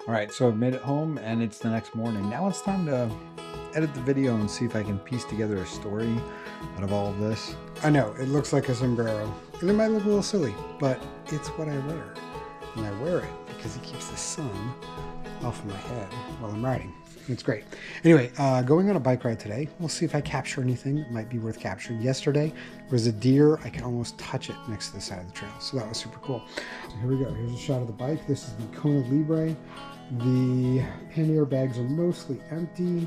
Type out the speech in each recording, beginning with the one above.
All right, so I've made it home and it's the next morning. Now it's time to edit the video and see if I can piece together a story out of all of this. I know, it looks like a sombrero and it might look a little silly, but it's what I wear. And I wear it because it keeps the sun off of my head while I'm riding. It's great. Anyway, going on a bike ride today. We'll see if I capture anything that might be worth capturing. Yesterday was a deer. I could almost touch it next to the side of the trail. So that was super cool. So here we go. Here's a shot of the bike. This is the Kona Libre. The pannier bags are mostly empty.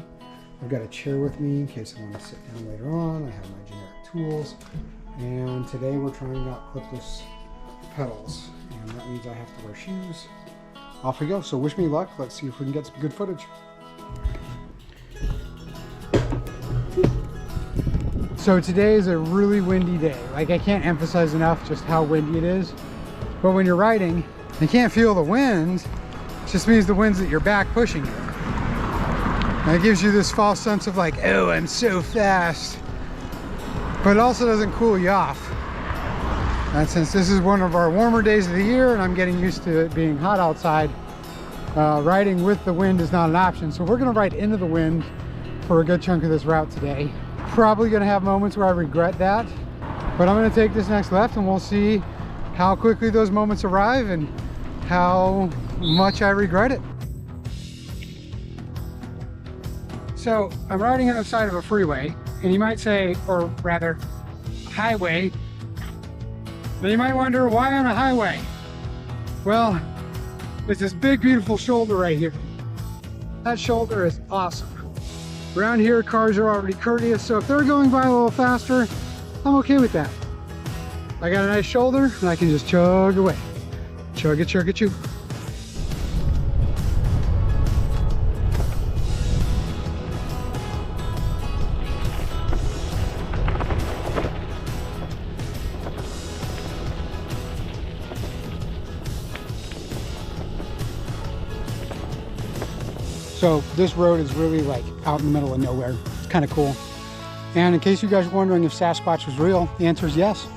I've got a chair with me in case I want to sit down later on. I have my generic tools. And today we're trying out clipless pedals. And that means I have to wear shoes. Off we go. So wish me luck. Let's see if we can get some good footage. So today is a really windy day. Like, I can't emphasize enough just how windy it is. But when you're riding, you can't feel the wind. It just means the wind's at your back pushing you. And it gives you this false sense of like, oh, I'm so fast. But it also doesn't cool you off. And since this is one of our warmer days of the year and I'm getting used to it being hot outside, riding with the wind is not an option. So we're gonna ride into the wind for a good chunk of this route today. Probably gonna have moments where I regret that, but I'm gonna take this next left and we'll see how quickly those moments arrive and how much I regret it. So I'm riding on the side of a freeway, and you might say, or rather highway, but you might wonder, why on a highway? Well, there's this big beautiful shoulder right here. That shoulder is awesome. Around here, cars are already courteous, so if they're going by a little faster, I'm okay with that. I got a nice shoulder, and I can just chug away. Chug it, chug it, chew. So this road is really like out in the middle of nowhere. It's kind of cool. And in case you guys are wondering if Sasquatch was real, the answer is yes.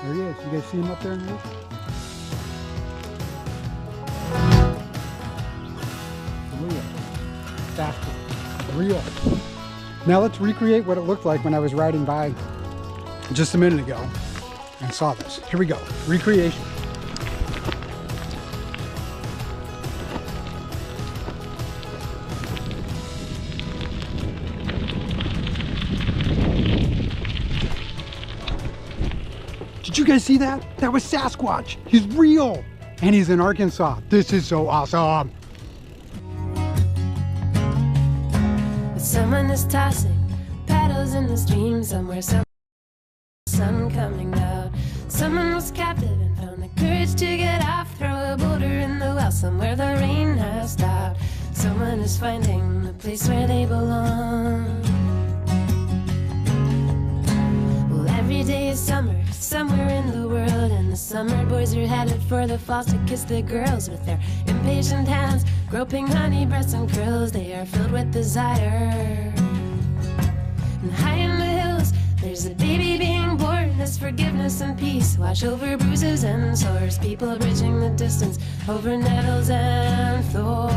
There he is. You guys see him up there in the roof? Real. Sasquatch. Real. Now let's recreate what it looked like when I was riding by just a minute ago and saw this. Here we go. Recreation. Did you guys see that? That was Sasquatch. He's real. And he's in Arkansas. This is so awesome. Someone is tossing paddles in the stream somewhere, some sun coming out. Someone was captive and found the courage to get off, throw a boulder in the well somewhere the rain has stopped. Someone is finding the place where they belong. Well, every day is summer somewhere in the world, and the summer boys are headed for the falls to kiss the girls with their impatient hands, groping honey, breasts, and curls. They are filled with desire. And high in the hills, there's a baby being born. There's forgiveness and peace wash over bruises and sores. People bridging the distance over nettles and thorns.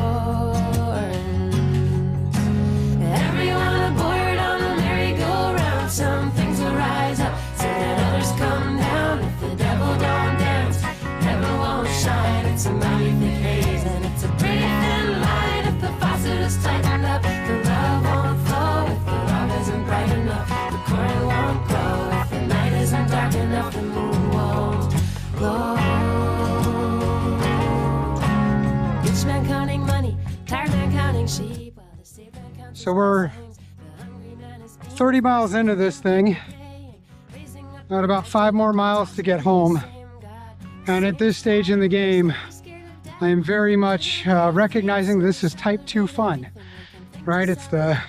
Everyone aboard on the merry-go-round. Some things will rise up so that others come down. If the devil don't dance, heaven won't shine. It's a mighty thick haze and it's a pretty thin line. If the faucet is tightened up, the love won't flow. If the love isn't bright enough, the current won't grow. If the night isn't dark enough, the moon won't glow. Rich man counting money, tired man counting sheep, while the saved man counts. So we're 30 miles into this thing. Got about 5 more miles to get home. And at this stage in the game, I am very much recognizing this is type 2 fun, right? It's the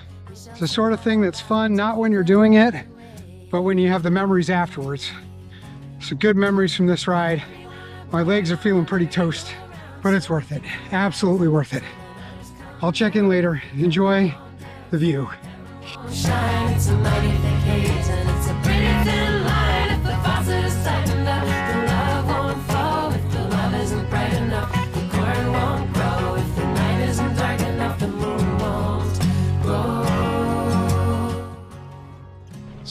sort of thing that's fun, not when you're doing it, but when you have the memories afterwards. So good memories from this ride. My legs are feeling pretty toast, but it's worth it. Absolutely worth it. I'll check in later. Enjoy the view. Shine, it's a mighty thick haze and it's a pretty thin line. If the faucet is tightened up, the love won't flow. If the love isn't bright enough, the corn won't grow. If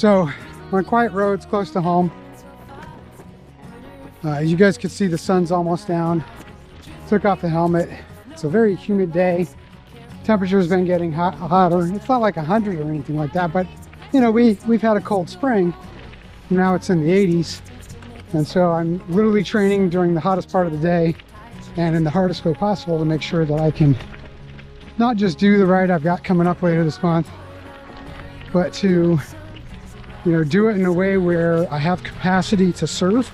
So we're on quiet roads close to home. As you guys can see, the sun's almost down. Took off the helmet. It's a very humid day. Temperature's been getting hotter. It's not like 100 or anything like that, but you know, we've had a cold spring. Now it's in the 80s. And so I'm literally training during the hottest part of the day and in the hardest way possible to make sure that I can not just do the ride I've got coming up later this month, but to, you know, do it in a way where I have capacity to serve,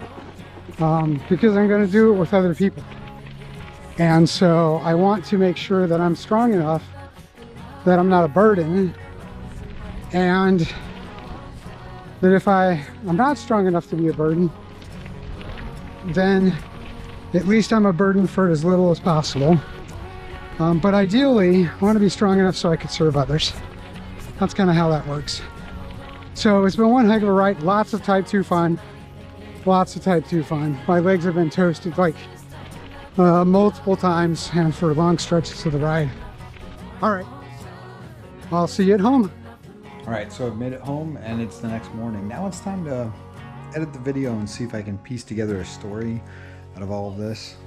because I'm going to do it with other people. And so I want to make sure that I'm strong enough that I'm not a burden, and that if I'm not strong enough to be a burden, then at least I'm a burden for as little as possible. But ideally, I want to be strong enough so I could serve others. That's kind of how that works. So it's been one heck of a ride. Lots of type 2 fun. Lots of type 2 fun. My legs have been toasted like multiple times and for long stretches of the ride. All right, I'll see you at home. All right, so I've made it home and it's the next morning. Now it's time to edit the video and see if I can piece together a story out of all of this.